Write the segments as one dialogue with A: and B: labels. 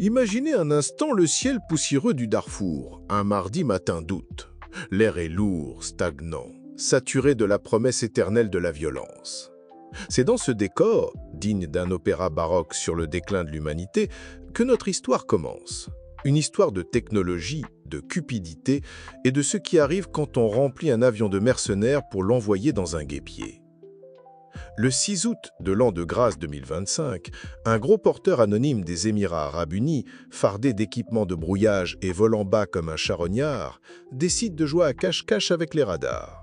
A: Imaginez un instant le ciel poussiéreux du Darfour, un mardi matin d'août. L'air est lourd, stagnant, saturé de la promesse éternelle de la violence. C'est dans ce décor, digne d'un opéra baroque sur le déclin de l'humanité, que notre histoire commence. Une histoire de technologie, de cupidité et de ce qui arrive quand on remplit un avion de mercenaires pour l'envoyer dans un guêpier. Le 6 août de l'an de grâce 2025, un gros porteur anonyme des Émirats arabes unis, fardé d'équipements de brouillage et volant bas comme un charognard, décide de jouer à cache-cache avec les radars.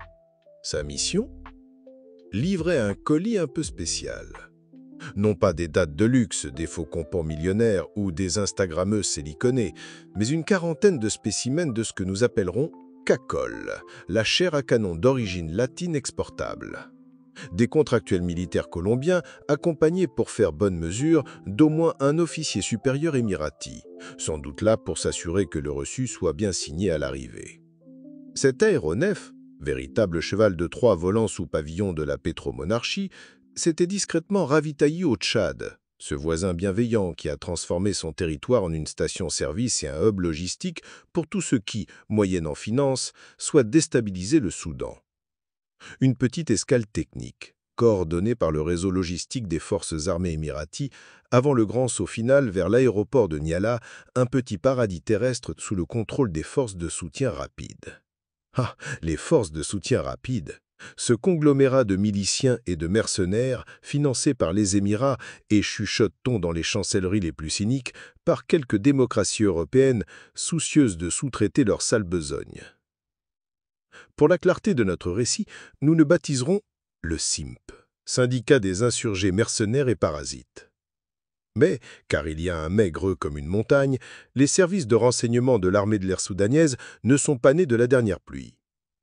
A: Sa mission ? Livrer un colis un peu spécial. Non pas des dates de luxe, des faux compans millionnaires ou des Instagrammeuses siliconées, mais une quarantaine de spécimens de ce que nous appellerons cacole, la chair à canon d'origine latine exportable. Des contractuels militaires colombiens accompagnés pour faire bonne mesure d'au moins un officier supérieur émirati, sans doute là pour s'assurer que le reçu soit bien signé à l'arrivée. Cet aéronef, véritable cheval de Troie volant sous pavillon de la pétromonarchie, s'était discrètement ravitaillé au Tchad, ce voisin bienveillant qui a transformé son territoire en une station-service et un hub logistique pour tous ceux qui, moyennant finance, souhaitent déstabiliser le Soudan. Une petite escale technique, coordonnée par le réseau logistique des forces armées émiraties, avant le grand saut final vers l'aéroport de Niala, un petit paradis terrestre sous le contrôle des forces de soutien rapide. Ah, les forces de soutien rapide! Ce conglomérat de miliciens et de mercenaires, financés par les Émirats et chuchote-t-on dans les chancelleries les plus cyniques, par quelques démocraties européennes soucieuses de sous-traiter leur sale besogne. Pour la clarté de notre récit, nous le baptiserons le SIMP, syndicat des insurgés mercenaires et parasites. Mais, car il y a un mais creux comme une montagne, les services de renseignement de l'armée de l'air soudanaise ne sont pas nés de la dernière pluie.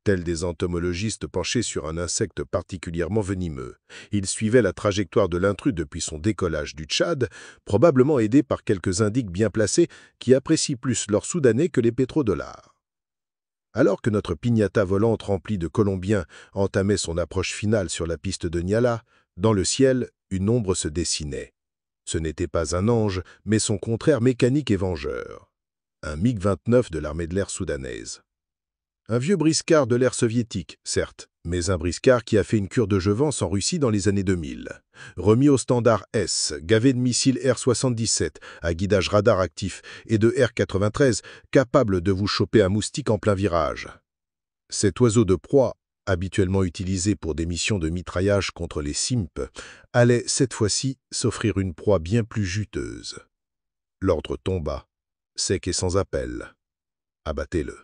A: Tels des entomologistes penchés sur un insecte particulièrement venimeux, ils suivaient la trajectoire de l'intrus depuis son décollage du Tchad, probablement aidés par quelques indiques bien placés qui apprécient plus l'or soudanais que les pétrodollars. Alors que notre piñata volante remplie de Colombiens entamait son approche finale sur la piste de Niala, dans le ciel, une ombre se dessinait. Ce n'était pas un ange, mais son contraire mécanique et vengeur. Un MiG-29 de l'armée de l'air soudanaise. Un vieux briscard de l'ère soviétique, certes, mais un briscard qui a fait une cure de jouvence en Russie dans les années 2000. Remis au standard S, gavé de missiles R-77 à guidage radar actif et de R-93 capable de vous choper un moustique en plein virage. Cet oiseau de proie, habituellement utilisé pour des missions de mitraillage contre les SIMP, allait cette fois-ci s'offrir une proie bien plus juteuse. L'ordre tomba, sec et sans appel. Abattez-le.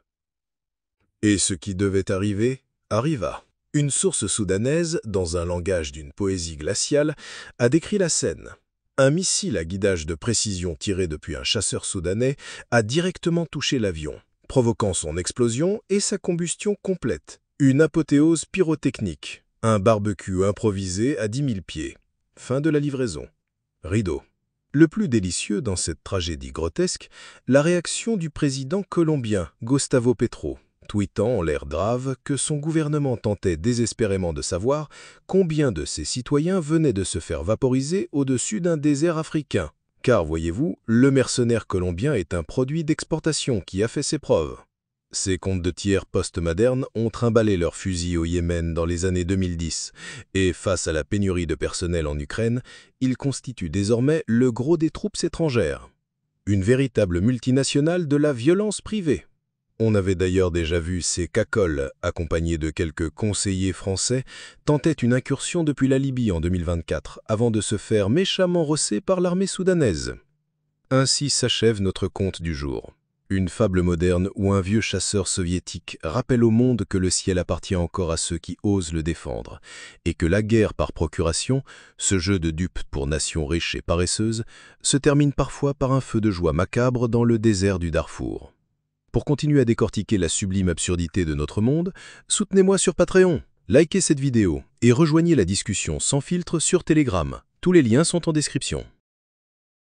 A: Et ce qui devait arriver, arriva. Une source soudanaise, dans un langage d'une poésie glaciale, a décrit la scène. Un missile à guidage de précision tiré depuis un chasseur soudanais a directement touché l'avion, provoquant son explosion et sa combustion complète. Une apothéose pyrotechnique. Un barbecue improvisé à 10 000 pieds. Fin de la livraison. Rideau. Le plus délicieux dans cette tragédie grotesque, la réaction du président colombien, Gustavo Petro, tweetant en l'air grave que son gouvernement tentait désespérément de savoir combien de ses citoyens venaient de se faire vaporiser au-dessus d'un désert africain. Car, voyez-vous, le mercenaire colombien est un produit d'exportation qui a fait ses preuves. Ces comptes de tiers post-modernes ont trimballé leurs fusils au Yémen dans les années 2010, et face à la pénurie de personnel en Ukraine, ils constituent désormais le gros des troupes étrangères. Une véritable multinationale de la violence privée. On avait d'ailleurs déjà vu ces cacoles, accompagnés de quelques conseillers français, tenter une incursion depuis la Libye en 2024, avant de se faire méchamment rosser par l'armée soudanaise. Ainsi s'achève notre conte du jour. Une fable moderne où un vieux chasseur soviétique rappelle au monde que le ciel appartient encore à ceux qui osent le défendre, et que la guerre par procuration, ce jeu de dupes pour nations riches et paresseuses, se termine parfois par un feu de joie macabre dans le désert du Darfour. Pour continuer à décortiquer la sublime absurdité de notre monde, soutenez-moi sur Patreon, likez cette vidéo et rejoignez la discussion sans filtre sur Telegram. Tous les liens sont en description.